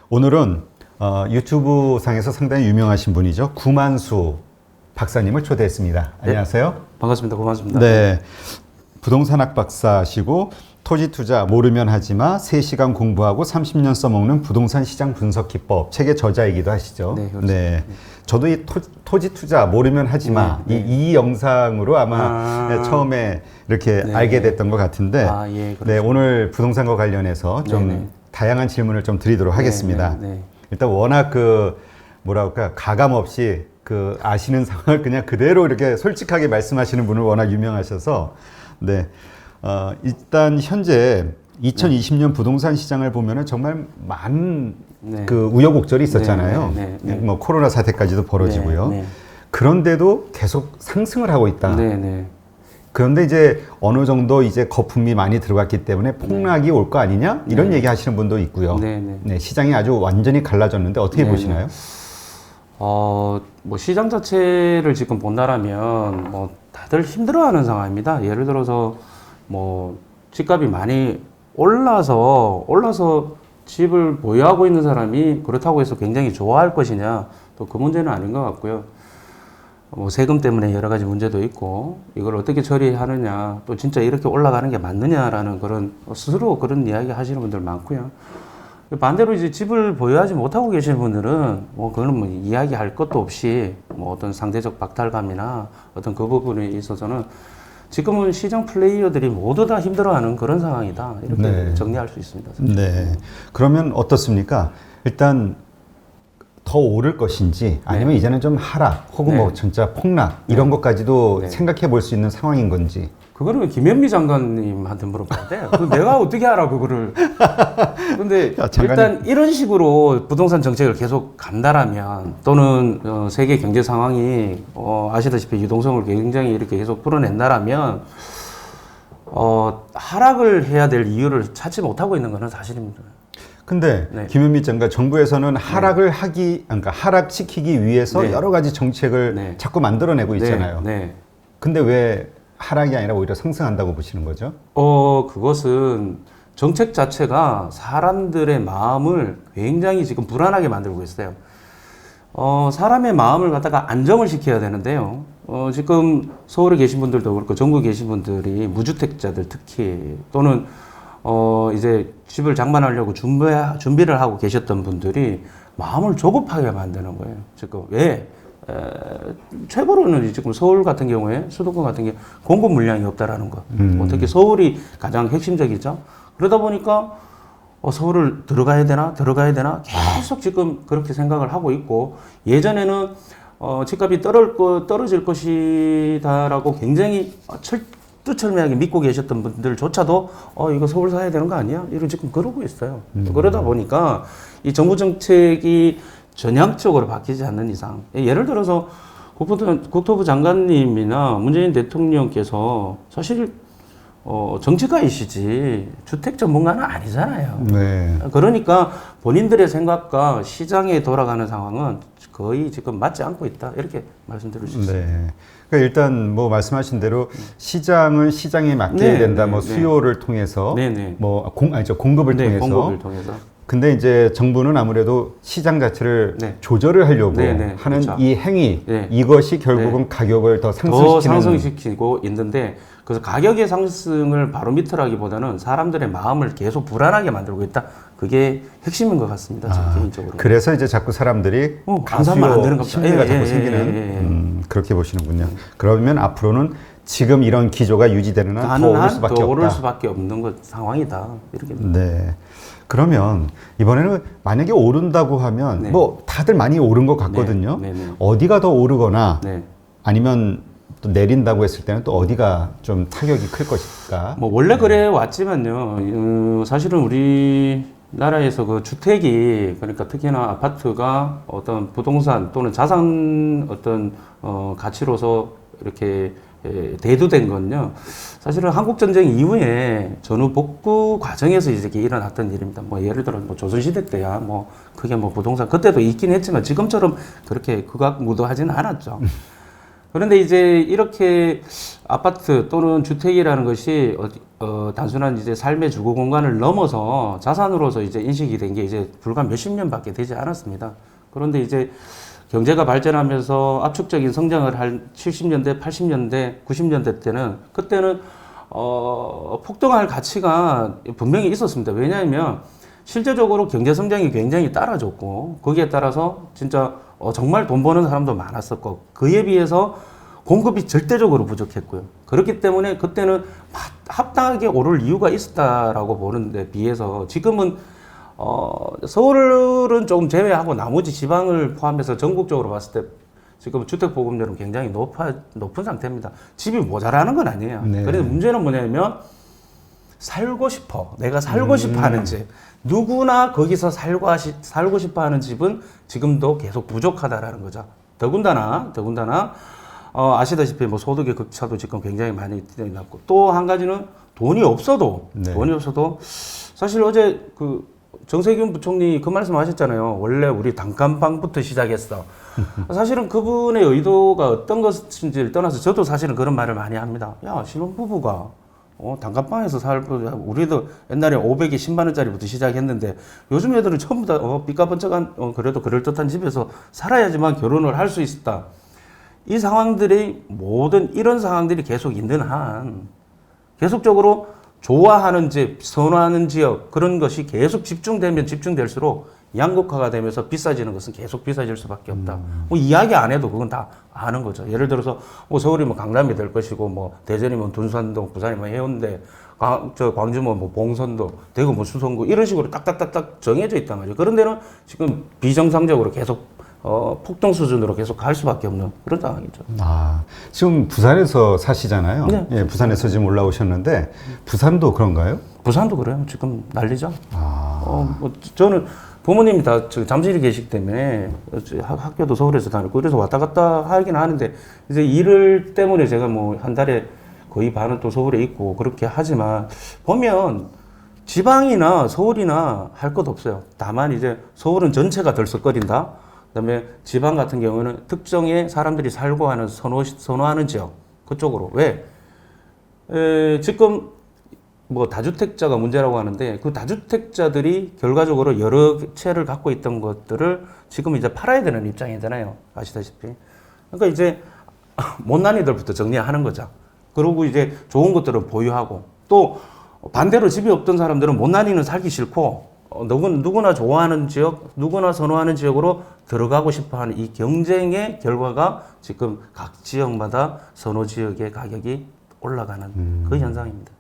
오늘은 유튜브 상에서 상당히 유명하신 분이죠. 구만수 박사님을 초대했습니다. 안녕하세요. 반갑습니다. 고맙습니다. 네, 부동산학 박사시고 토지 투자 모르면 하지마 3시간 공부하고 30년 써먹는 부동산 시장 분석 기법 책의 저자이기도 하시죠. 네, 그렇습니다. 네. 저도 이 토지 투자 모르면 하지마 이 영상으로 아마 처음에 이렇게 알게 됐던 것 같은데 예, 네, 오늘 부동산과 관련해서 좀 다양한 질문을 좀 드리도록 하겠습니다. 일단 워낙 뭐랄까 가감 없이 아시는 상황을 그냥 그대로 이렇게 솔직하게 말씀하시는 분을 워낙 유명하셔서 네. 일단 현재 2020년 부동산 시장을 보면은 정말 많은 우여곡절이 있었잖아요. 뭐 코로나 사태까지도 벌어지고요. 그런데도 계속 상승을 하고 있다. 그런데 이제 어느 정도 이제 거품이 많이 들어갔기 때문에 폭락이 올 거 아니냐? 이런 얘기 하시는 분도 있고요. 네, 시장이 아주 완전히 갈라졌는데 어떻게 보시나요? 뭐 시장 자체를 지금 본다라면 뭐 다들 힘들어하는 상황입니다. 예를 들어서 뭐 집값이 많이 올라서 집을 보유하고 있는 사람이 그렇다고 해서 굉장히 좋아할 것이냐, 또 그 문제는 아닌 것 같고요. 뭐 세금 때문에 여러 가지 문제도 있고 이걸 어떻게 처리하느냐, 또 진짜 이렇게 올라가는 게 맞느냐라는 그런 스스로 그런 이야기 하시는 분들 많고요. 반대로 이제 집을 보유하지 못하고 계시는 분들은 뭐 그거는 뭐 이야기할 것도 없이 뭐 어떤 상대적 박탈감이나 어떤 그 부분에 있어서는 지금은 시장 플레이어들이 모두 다 힘들어하는 그런 상황이다, 이렇게 정리할 수 있습니다. 네. 그러면 어떻습니까? 일단 더 오를 것인지 아니면 이제는 좀 하락 혹은 뭐 진짜 폭락 이런 것까지도 생각해 볼 수 있는 상황인 건지. 그거는 김현미 장관님한테 물어봐야 돼. 내가 어떻게 알아, 그거를. 근데 일단 이런 식으로 부동산 정책을 계속 간다라면, 또는 세계 경제 상황이 아시다시피 유동성을 굉장히 이렇게 계속 풀어낸다라면 하락을 해야 될 이유를 찾지 못하고 있는 것은 사실입니다. 근데 김현미 장관, 정부에서는 하락을 그러니까 하락시키기 위해서 여러 가지 정책을 자꾸 만들어내고 있잖아요. 근데 왜 하락이 아니라 오히려 상승한다고 보시는 거죠? 그것은 정책 자체가 사람들의 마음을 굉장히 지금 불안하게 만들고 있어요. 사람의 마음을 갖다가 안정을 시켜야 되는데요. 지금 서울에 계신 분들도 그렇고 전국에 계신 분들이 무주택자들 특히, 또는 이제 집을 장만하려고 준비를 하고 계셨던 분들이 마음을 조급하게 만드는 거예요. 지금 왜? 최고로는 지금 서울 같은 경우에, 수도권 같은 경우에 공급 물량이 없다라는 것. 특히 서울이 가장 핵심적이죠. 그러다 보니까 서울을 들어가야 되나 계속 지금 그렇게 생각을 하고 있고, 예전에는 집값이 떨어질 것이다라고 굉장히 철두철미하게 믿고 계셨던 분들조차도 이거 서울 사야 되는 거 아니야? 이런 지금 그러고 있어요. 그러다 보니까 이 정부 정책이 전향적으로 바뀌지 않는 이상, 예를 들어서 국토부 장관님이나 문재인 대통령께서 사실 정치가이시지 주택 전문가는 아니잖아요. 그러니까 본인들의 생각과 시장에 돌아가는 상황은 거의 지금 맞지 않고 있다, 이렇게 말씀드릴 수 있습니다. 그러니까 일단 뭐 말씀하신 대로 시장은 시장에 맡겨야 된다. 뭐 수요를 통해서, 뭐 공급을 통해서. 근데 이제 정부는 아무래도 시장 자체를 조절을 하려고 하는 이 행위, 이것이 결국은 가격을 더 상승시키고 있는데, 그래서 가격의 상승을 바로미터라기보다는 사람들의 마음을 계속 불안하게 만들고 있다. 그게 핵심인 것 같습니다, 저 개인적으로. 그래서 이제 자꾸 사람들이 감사만 안 되는 겁니다. 심리가 자꾸 생기는 그렇게 보시는군요. 그러면 앞으로는 지금 이런 기조가 유지되는 한 더 오를 수밖에 없는 상황이다, 이렇게. 그러면 이번에는 만약에 오른다고 하면 뭐 다들 많이 오른 것 같거든요. 어디가 더 오르거나 아니면 또 내린다고 했을 때는 또 어디가 좀 타격이 클 것일까? 뭐 원래 그래 왔지만요. 사실은 우리나라에서 그 주택이, 그러니까 특히나 아파트가 어떤 부동산 또는 자산 어떤 가치로서 이렇게 대두된 건요, 사실은 한국전쟁 이후에 전후 복구 과정에서 이렇게 일어났던 일입니다. 뭐 예를 들어 뭐 조선시대 때야 뭐 크게 뭐 부동산 그때도 있긴 했지만 지금처럼 그렇게 극악무도하지는 않았죠. 그런데 이제 이렇게 아파트 또는 주택이라는 것이 단순한 이제 삶의 주거 공간을 넘어서 자산으로서 이제 인식이 된 게 이제 불과 몇십 년밖에 되지 않았습니다. 그런데 이제 경제가 발전하면서 압축적인 성장을 할 70년대, 80년대, 90년대 때는 그때는 폭등할 가치가 분명히 있었습니다. 왜냐하면 실제적으로 경제 성장이 굉장히 따라줬고 거기에 따라서 진짜 정말 돈 버는 사람도 많았었고 그에 비해서 공급이 절대적으로 부족했고요. 그렇기 때문에 그때는 합당하게 오를 이유가 있었다라고 보는데 비해서 지금은 서울은 조금 제외하고 나머지 지방을 포함해서 전국적으로 봤을 때 지금 주택 보급률은 굉장히 높은 상태입니다. 집이 모자라는 건 아니에요. 네. 그런데 문제는 뭐냐면 살고 싶어. 내가 살고 싶어 하는 집. 누구나 거기서 살고 싶어 하는 집은 지금도 계속 부족하다라는 거죠. 더군다나 아시다시피 뭐 소득의 격차도 지금 굉장히 많이 났고 또 한 가지는 돈이 없어도 사실 어제 그 정세균 부총리 그 말씀 하셨잖아요. 원래 우리 단칸방부터 시작했어. 사실은 그분의 의도가 어떤 것인지를 떠나서 저도 사실은 그런 말을 많이 합니다. 야, 신혼부부가 단칸방에서 살고 우리도 옛날에 500에 10만 원짜리부터 시작했는데 요즘 애들은 전부 다 삐까번쩍한 그래도 그럴듯한 집에서 살아야지만 결혼을 할 수 있다. 이 상황들이 모든 이런 상황들이 계속 있는 한 계속적으로 좋아하는 집, 선호하는 지역 그런 것이 계속 집중되면 집중될수록 양극화가 되면서 비싸지는 것은 계속 비싸질 수밖에 없다. 뭐 이야기 안 해도 그건 다 아는 거죠. 예를 들어서 뭐 서울이면 강남이 될 것이고 뭐 대전이면 둔산동, 부산이면 해운대, 광주면 뭐 봉선도, 대구 뭐 수성구 이런 식으로 딱딱딱딱 정해져 있단 말이에요. 그런 데는 지금 비정상적으로 계속 폭등 수준으로 계속 갈 수밖에 없는 그런 상황이죠. 아, 지금 부산에서 사시잖아요. 네. 예, 부산에서 지금 올라오셨는데 부산도 그런가요? 부산도 그래요. 지금 난리죠. 뭐 저는 부모님이 다 잠실에 계시기 때문에 학교도 서울에서 다니고 그래서 왔다 갔다 하긴 하는데 이제 일 때문에 제가 뭐 한 달에 거의 반은 또 서울에 있고 그렇게 하지만 보면 지방이나 서울이나 할 것 없어요. 다만 이제 서울은 전체가 덜썩거린다. 그다음에 지방 같은 경우는 특정의 사람들이 살고 하는 선호하는 지역 그쪽으로 왜 지금 뭐 다주택자가 문제라고 하는데 그 다주택자들이 결과적으로 여러 채를 갖고 있던 것들을 지금 이제 팔아야 되는 입장이잖아요. 아시다시피. 그러니까 이제 못난이들부터 정리하는 거죠. 그리고 이제 좋은 것들은 보유하고 또 반대로 집이 없던 사람들은 못난이는 살기 싫고 누구나 좋아하는 지역, 누구나 선호하는 지역으로 들어가고 싶어하는 이 경쟁의 결과가 지금 각 지역마다 선호 지역의 가격이 올라가는 그 현상입니다.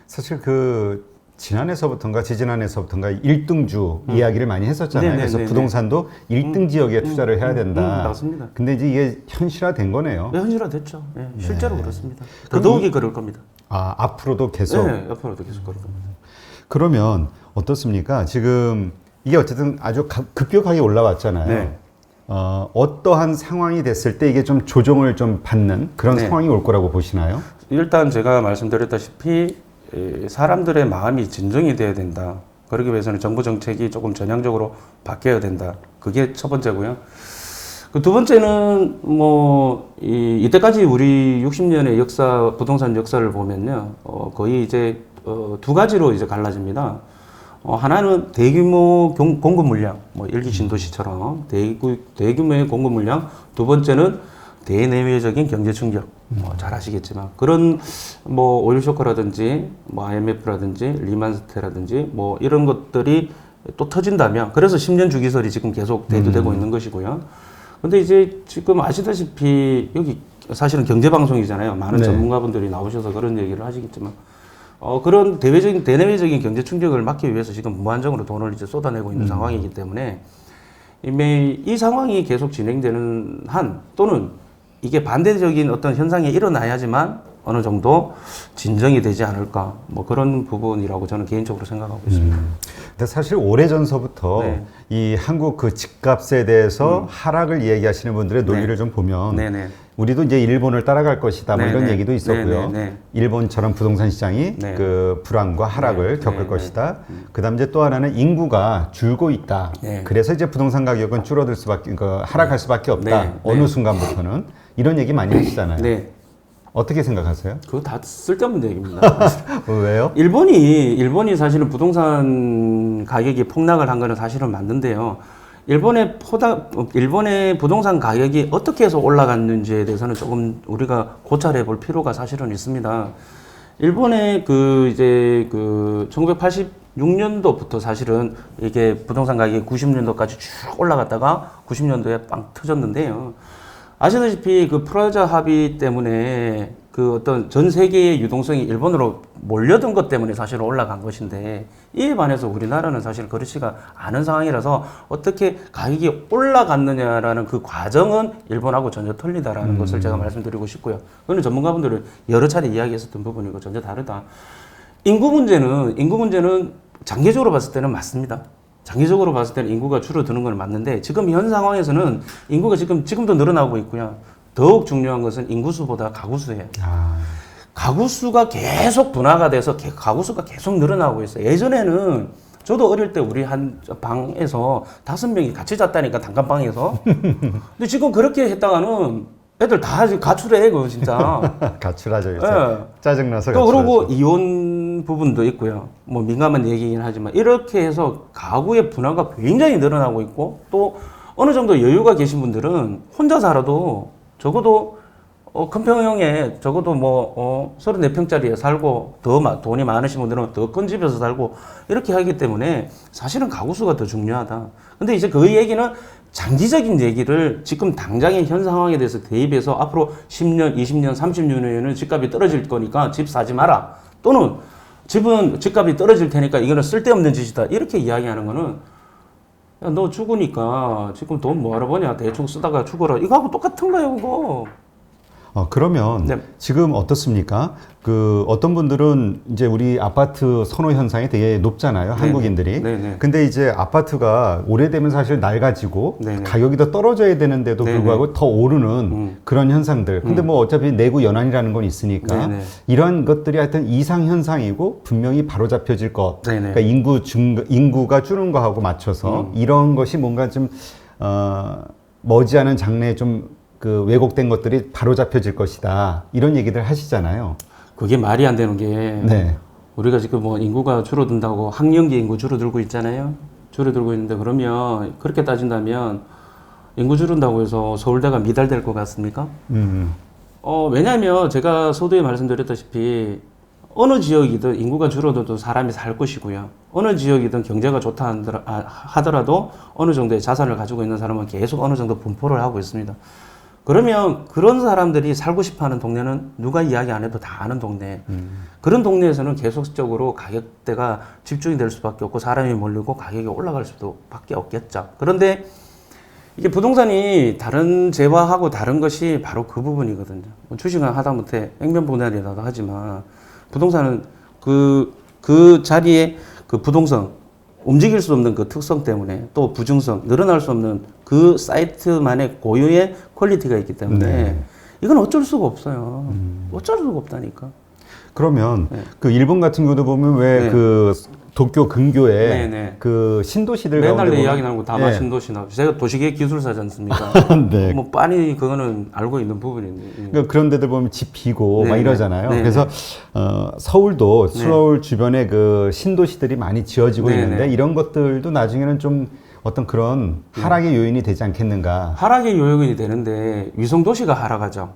사실 그 지난해서부터인가 지지난해서부터인가 1등주 이야기를 많이 했었잖아요. 네네네네. 그래서 부동산도 1등 지역에 투자를 해야 된다. 맞습니다. 근데 이제 이게 현실화된 거네요. 네, 현실화됐죠. 네, 실제로 그렇습니다. 더더욱이 그럴 겁니다. 아, 앞으로도 계속. 네, 앞으로도 계속 그럴 겁니다. 그러면 어떻습니까? 지금 이게 어쨌든 아주 급격하게 올라왔잖아요. 네. 어떠한 상황이 됐을 때 이게 좀 조정을 좀 받는 그런 네. 상황이 올 거라고 보시나요? 일단 제가 말씀드렸다시피 사람들의 마음이 진정이 돼야 된다. 그러기 위해서는 정부 정책이 조금 전향적으로 바뀌어야 된다. 그게 첫 번째고요. 그 두 번째는 뭐 이때까지 우리 60년의 역사 부동산 역사를 보면요, 거의 이제 두 가지로 이제 갈라집니다. 하나는 대규모 공급 물량, 뭐 일기 신도시처럼 대규모의 공급 물량. 두 번째는 대내외적인 경제 충격. 잘 아시겠지만 그런 뭐 오일 쇼크라든지 뭐 IMF라든지 리만 사태라든지 뭐 이런 것들이 또 터진다면 그래서 10년 주기설이 지금 계속 대두되고 있는 것이고요. 근데 이제 지금 아시다시피 여기 사실은 경제 방송이잖아요. 많은 네. 전문가분들이 나오셔서 그런 얘기를 하시겠지만 그런 대내외적인 경제 충격을 막기 위해서 지금 무한정으로 돈을 이제 쏟아내고 있는 상황이기 때문에 이미 이 상황이 계속 진행되는 한 또는 이게 반대적인 어떤 현상이 일어나야지만 어느 정도 진정이 되지 않을까 뭐 그런 부분이라고 저는 개인적으로 생각하고 있습니다. 근데 사실 오래전서부터 네. 이 한국 그 집값에 대해서 하락을 이야기하시는 분들의 논리를 좀 보면 네네. 우리도 이제 일본을 따라갈 것이다 뭐 이런 네네. 얘기도 있었고요. 네네네. 일본처럼 부동산 시장이 네. 그 불황과 하락을 네. 겪을 네. 것이다. 그다음 이제 또 하나는 인구가 줄고 있다. 네. 그래서 이제 부동산 가격은 줄어들 수밖에 하락할 수밖에 없다. 네. 어느 네. 순간부터는 이런 얘기 많이 하시잖아요. 네. 어떻게 생각하세요? 그거 다 쓸데없는 얘기입니다. 왜요? 일본이 사실은 부동산 가격이 폭락을 한 거는 사실은 맞는데요. 일본의 부동산 가격이 어떻게 해서 올라갔는지에 대해서는 조금 우리가 고찰해 볼 필요가 사실은 있습니다. 일본의 1986년도부터 사실은 이게 부동산 가격이 90년도까지 쭉 올라갔다가 90년도에 빵 터졌는데요. 아시다시피 그 프라자 합의 때문에 그 어떤 전 세계의 유동성이 일본으로 몰려든 것 때문에 사실 올라간 것인데, 이에 반해서 우리나라는 사실 그렇지가 않은 상황이라서 어떻게 가격이 올라갔느냐라는 그 과정은 일본하고 전혀 틀리다라는 것을 제가 말씀드리고 싶고요. 그거는 전문가분들은 여러 차례 이야기했었던 부분이고 전혀 다르다. 인구 문제는 장기적으로 봤을 때는 맞습니다. 장기적으로 봤을 때는 인구가 줄어드는 건 맞는데, 지금 현 상황에서는 인구가 지금도 늘어나고 있고요. 더욱 중요한 것은 인구수보다 가구수예요. 가구수가 계속 둔화가 돼서 가구수가 계속 늘어나고 있어요. 예전에는 저도 어릴 때 우리 한 방에서 5명이 같이 잤다니까, 단칸방에서. 근데 지금 그렇게 했다가는 애들 다 가출해, 그거 진짜. 가출하죠. 요새. 예. 짜증나서 또 가출하죠. 그리고 이혼 부분도 있고요. 뭐 민감한 얘기긴 하지만 이렇게 해서 가구의 분화가 굉장히 늘어나고 있고, 또 어느 정도 여유가 계신 분들은 혼자 살아도 적어도 큰 평형에 적어도 34평짜리에 살고, 더 돈이 많으신 분들은 더 큰 집에서 살고 이렇게 하기 때문에 사실은 가구수가 더 중요하다. 근데 이제 그 얘기는 장기적인 얘기를 지금 당장의 현 상황에 대해서 대입해서 앞으로 10년, 20년, 30년에는 집값이 떨어질 거니까 집 사지 마라. 또는 집은 집값이 떨어질 테니까 이거는 쓸데없는 짓이다. 이렇게 이야기하는 거는, 야, 너 죽으니까 지금 돈 뭐하러 버냐. 대충 쓰다가 죽어라. 이거하고 똑같은 거예요, 그거. 그러면 네. 지금 어떻습니까? 그 어떤 분들은 이제 우리 아파트 선호 현상이 되게 높잖아요, 한국인들이. 네네. 근데 이제 아파트가 오래되면 사실 낡아지고 네네. 가격이 더 떨어져야 되는데도 네네. 불구하고 더 오르는 그런 현상들. 근데 뭐 어차피 내구 연한이라는 건 있으니까 네네. 이런 것들이 하여튼 이상 현상이고 분명히 바로잡혀질 것. 네네. 그러니까 인구가 줄는 거하고 맞춰서 이런 것이 뭔가 좀 머지않은 장래에 좀 그 왜곡된 것들이 바로 잡혀질 것이다. 이런 얘기들 하시잖아요. 그게 말이 안 되는 게, 네. 우리가 지금 뭐 인구가 줄어든다고 학령기 인구 줄어들고 있잖아요. 줄어들고 있는데, 그러면 그렇게 따진다면 인구 줄어든다고 해서 서울대가 미달될 것 같습니까? 왜냐하면 제가 서두에 말씀드렸다시피 어느 지역이든 인구가 줄어들어도 사람이 살 것이고요. 어느 지역이든 경제가 좋다 하더라도 어느 정도의 자산을 가지고 있는 사람은 계속 어느 정도 분포를 하고 있습니다. 그러면 그런 사람들이 살고 싶어하는 동네는 누가 이야기 안 해도 다 아는 동네. 그런 동네에서는 계속적으로 가격대가 집중이 될 수밖에 없고, 사람이 몰리고 가격이 올라갈 수밖에 없겠죠. 그런데 이게 부동산이 다른 재화하고 다른 것이 바로 그 부분이거든요. 뭐 주식은 하다못해 액면분할이라도 하지만, 부동산은 그 자리에 그 부동성, 움직일 수 없는 그 특성 때문에, 또 부증성, 늘어날 수 없는 그 사이트만의 고유의 퀄리티가 있기 때문에 네. 이건 어쩔 수가 없어요. 어쩔 수가 없다니까. 그러면 그 일본 같은 경우도 보면 왜 네. 그 도쿄 근교에 네네. 그 신도시들 맨날 가운데 내 보면 이야기 나오는 거 다마 예. 신도시 나오고, 제가 도시계획 기술사지 않습니까? 네. 뭐 빤히 그거는 알고 있는 부분인데. 그러니까 그런 데들 보면 집 비고 막 네네. 이러잖아요. 네네. 그래서 서울도 네. 서울 주변에 그 신도시들이 많이 지어지고 네네. 있는데 이런 것들도 나중에는 좀 어떤 그런 하락의 요인이 되지 않겠는가. 하락의 요인이 되는데 위성도시가 하락하죠.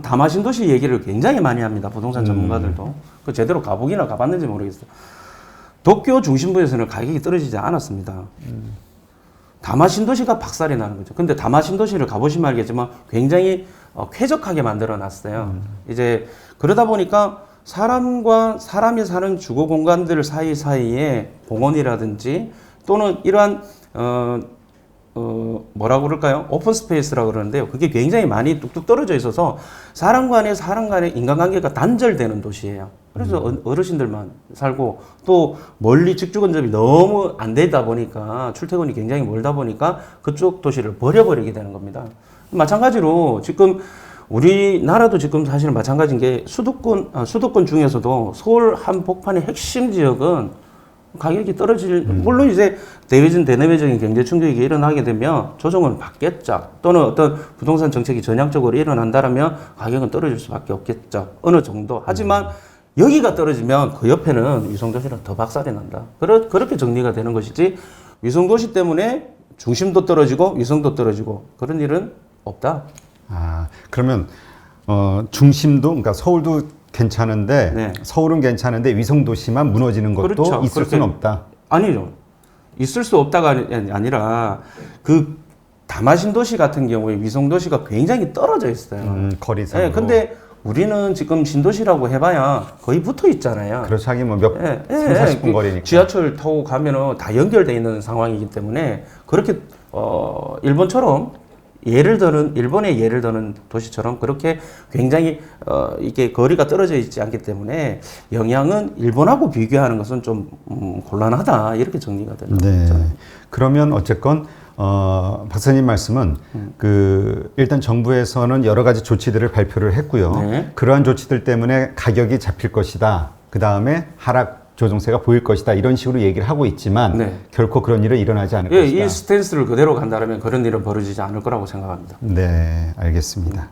다마신도시 얘기를 굉장히 많이 합니다. 부동산 전문가들도. 그 제대로 가보기나 가봤는지 모르겠어요. 도쿄 중심부에서는 가격이 떨어지지 않았습니다. 다마신도시가 박살이 나는 거죠. 근데 다마신도시를 가보시면 알겠지만 굉장히 쾌적하게 만들어 놨어요. 이제 그러다 보니까 사람과 사람이 사는 주거 공간들 사이사이에 공원이라든지 또는 이러한 뭐라고 그럴까요? 오픈 스페이스라고 그러는데요. 그게 굉장히 많이 뚝뚝 떨어져 있어서 사람 간의 인간관계가 단절되는 도시예요. 그래서 어르신들만 살고, 또 멀리 직주근접이 너무 안 되다 보니까, 출퇴근이 굉장히 멀다 보니까 그쪽 도시를 버려버리게 되는 겁니다. 마찬가지로 지금 우리나라도 지금 사실은 마찬가지인 게 수도권 중에서도 서울 한복판의 핵심 지역은 가격이 떨어질, 물론 이제 대내외적인 경제 충격이 일어나게 되면 조정은 받겠죠. 또는 어떤 부동산 정책이 전향적으로 일어난다라면 가격은 떨어질 수밖에 없겠죠. 어느 정도. 하지만 여기가 떨어지면 그 옆에는 위성도시는 더 박살이 난다. 그렇게 정리가 되는 것이지 위성도시 때문에 중심도 떨어지고 위성도 떨어지고 그런 일은 없다. 아, 그러면 중심도 그러니까 서울도 괜찮은데 네. 서울은 괜찮은데 위성 도시만 무너지는 것도 그렇죠. 있을 수는 없다. 아니죠. 있을 수 없다가 아니라 그 다마신도시 같은 경우에 위성도시가 굉장히 떨어져 있어요. 거리상으로. 네, 근데 우리는 지금 신도시라고 해봐야 거의 붙어 있잖아요. 그렇죠. 하긴 뭐몇 예, 40분 거리니까. 지하철 타고 가면은 다 연결돼 있는 상황이기 때문에 그렇게 일본처럼 일본의 예를 드는 도시처럼 그렇게 굉장히 이게 거리가 떨어져 있지 않기 때문에 영향은 일본하고 비교하는 것은 좀 곤란하다 이렇게 정리가 되는 네. 거죠. 그러면 어쨌건 박사님 말씀은 일단 정부에서는 여러 가지 조치들을 발표를 했고요. 네. 그러한 조치들 때문에 가격이 잡힐 것이다. 그 다음에 하락 조정세가 보일 것이다. 이런 식으로 얘기를 하고 있지만 네. 결코 그런 일은 일어나지 않을 예, 것이다. 이 스탠스를 그대로 간다면 그런 일은 벌어지지 않을 거라고 생각합니다. 네, 알겠습니다.